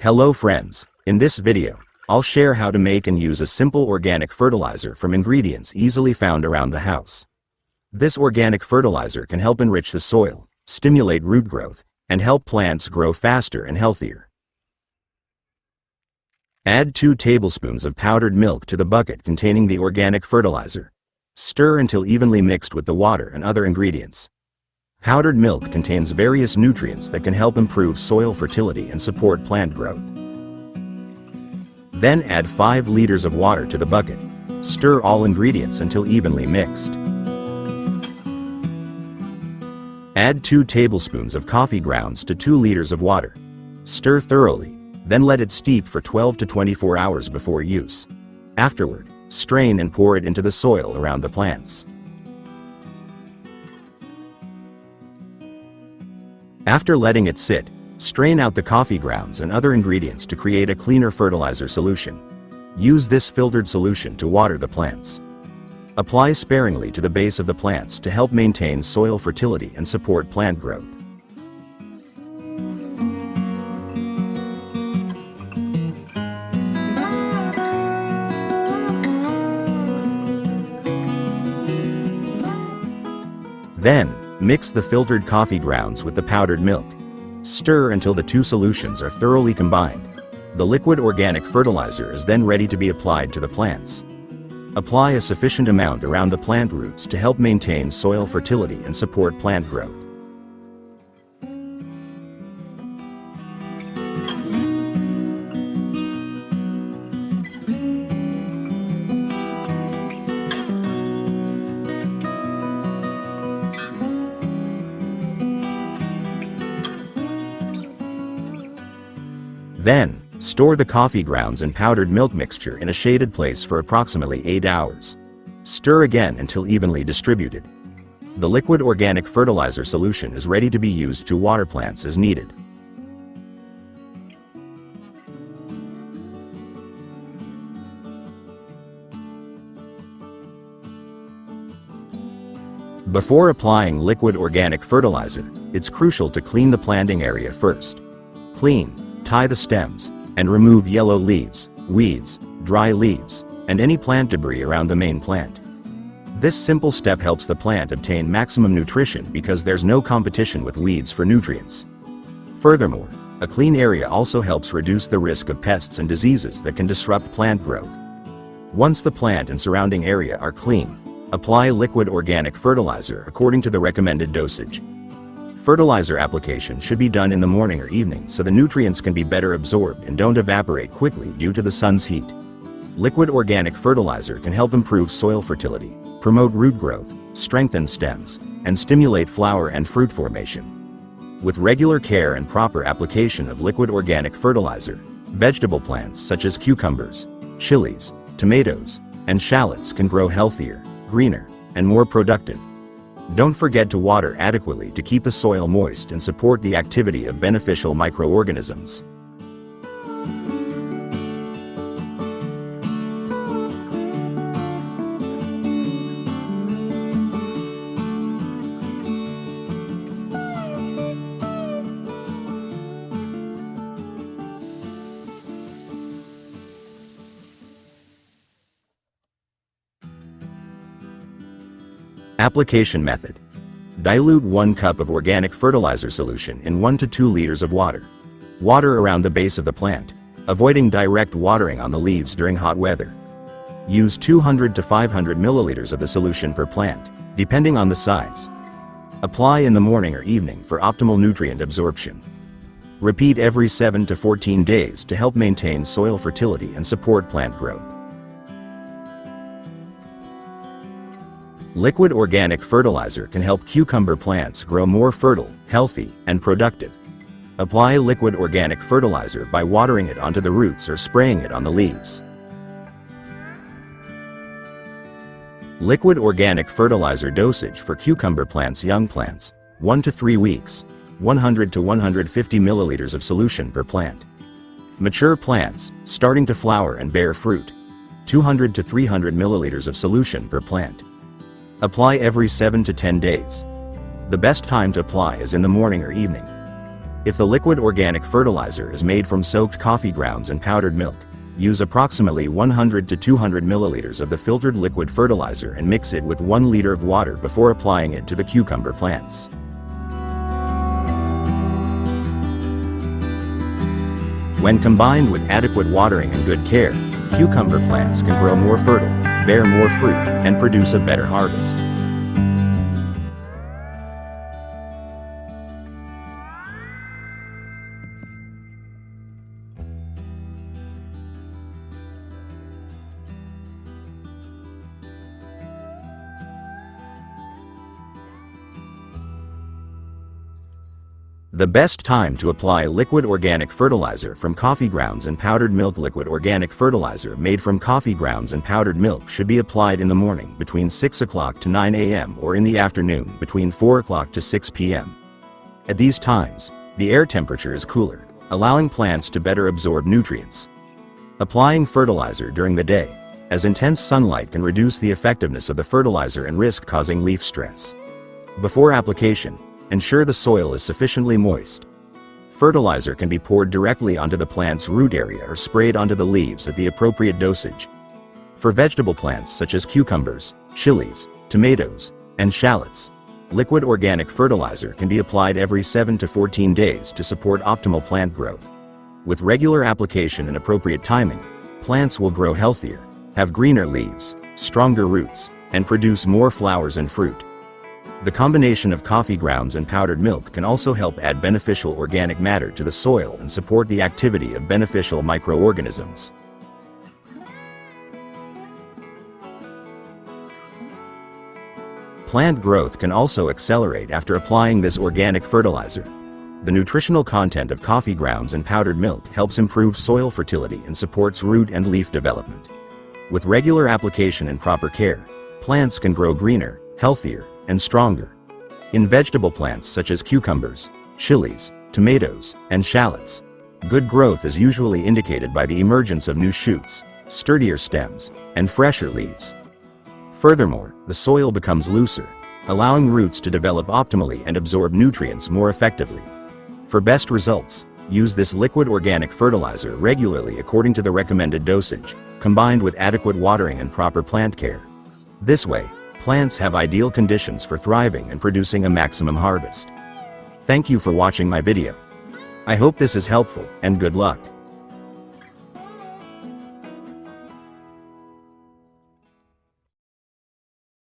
Hello friends, in this video, I'll share how to make and use a simple organic fertilizer from ingredients easily found around the house. This organic fertilizer can help enrich the soil, stimulate root growth, and help plants grow faster and healthier. Add 2 tablespoons of powdered milk to the bucket containing the organic fertilizer. Stir until evenly mixed with the water and other ingredients. Powdered milk contains various nutrients that can help improve soil fertility and support plant growth. Then add 5 liters of water to the bucket. Stir all ingredients until evenly mixed. Add 2 tablespoons of coffee grounds to 2 liters of water. Stir thoroughly, then let it steep for 12 to 24 hours before use. Afterward, strain and pour it into the soil around the plants. After letting it sit, strain out the coffee grounds and other ingredients to create a cleaner fertilizer solution. Use this filtered solution to water the plants. Apply sparingly to the base of the plants to help maintain soil fertility and support plant growth. Then, mix the filtered coffee grounds with the powdered milk. Stir until the 2 solutions are thoroughly combined. The liquid organic fertilizer is then ready to be applied to the plants. Apply a sufficient amount around the plant roots to help maintain soil fertility and support plant growth. Then, store the coffee grounds and powdered milk mixture in a shaded place for approximately 8 hours. Stir again until evenly distributed. The liquid organic fertilizer solution is ready to be used to water plants as needed. Before applying liquid organic fertilizer, it's crucial to clean the planting area first. Clean, tie the stems, and remove yellow leaves, weeds, dry leaves, and any plant debris around the main plant. This simple step helps the plant obtain maximum nutrition because there's no competition with weeds for nutrients. Furthermore, a clean area also helps reduce the risk of pests and diseases that can disrupt plant growth. Once the plant and surrounding area are clean, apply liquid organic fertilizer according to the recommended dosage. Fertilizer application should be done in the morning or evening so the nutrients can be better absorbed and don't evaporate quickly due to the sun's heat. Liquid organic fertilizer can help improve soil fertility, promote root growth, strengthen stems, and stimulate flower and fruit formation. With regular care and proper application of liquid organic fertilizer, vegetable plants such as cucumbers, chilies, tomatoes, and shallots can grow healthier, greener, and more productive. Don't forget to water adequately to keep the soil moist and support the activity of beneficial microorganisms. Application method. Dilute 1 cup of organic fertilizer solution in 1 to 2 liters of water. Water around the base of the plant, avoiding direct watering on the leaves during hot weather. Use 200 to 500 milliliters of the solution per plant, depending on the size. Apply in the morning or evening for optimal nutrient absorption. Repeat every 7 to 14 days to help maintain soil fertility and support plant growth. Liquid organic fertilizer can help cucumber plants grow more fertile, healthy, and productive. Apply liquid organic fertilizer by watering it onto the roots or spraying it on the leaves. Liquid organic fertilizer dosage for cucumber plants. Young plants, 1 to 3 weeks, 100 to 150 milliliters of solution per plant. Mature plants, starting to flower and bear fruit, 200 to 300 milliliters of solution per plant. Apply every 7 to 10 days. The best time to apply is in the morning or evening. If the liquid organic fertilizer is made from soaked coffee grounds and powdered milk, use approximately 100 to 200 milliliters of the filtered liquid fertilizer and mix it with 1 liter of water before applying it to the cucumber plants. When combined with adequate watering and good care, cucumber plants can grow more fertile, bear more fruit, and produce a better harvest. The best time to apply liquid organic fertilizer from coffee grounds and powdered milk. Liquid organic fertilizer made from coffee grounds and powdered milk should be applied in the morning between 6 o'clock to 9 a.m. or in the afternoon between 4 o'clock to 6 p.m. At these times, the air temperature is cooler, allowing plants to better absorb nutrients. Applying fertilizer during the day, as intense sunlight can reduce the effectiveness of the fertilizer and risk causing leaf stress. Before application, ensure the soil is sufficiently moist. Fertilizer can be poured directly onto the plant's root area or sprayed onto the leaves at the appropriate dosage. For vegetable plants such as cucumbers, chilies, tomatoes, and shallots, liquid organic fertilizer can be applied every 7 to 14 days to support optimal plant growth. With regular application and appropriate timing, plants will grow healthier, have greener leaves, stronger roots, and produce more flowers and fruit. The combination of coffee grounds and powdered milk can also help add beneficial organic matter to the soil and support the activity of beneficial microorganisms. Plant growth can also accelerate after applying this organic fertilizer. The nutritional content of coffee grounds and powdered milk helps improve soil fertility and supports root and leaf development. With regular application and proper care, plants can grow greener, healthier, and stronger. In vegetable plants such as cucumbers, chilies, tomatoes, and shallots, good growth is usually indicated by the emergence of new shoots, sturdier stems, and fresher leaves. Furthermore, the soil becomes looser, allowing roots to develop optimally and absorb nutrients more effectively. For best results, use this liquid organic fertilizer regularly according to the recommended dosage, combined with adequate watering and proper plant care. This way, plants have ideal conditions for thriving and producing a maximum harvest. Thank you for watching my video. I hope this is helpful, and good luck.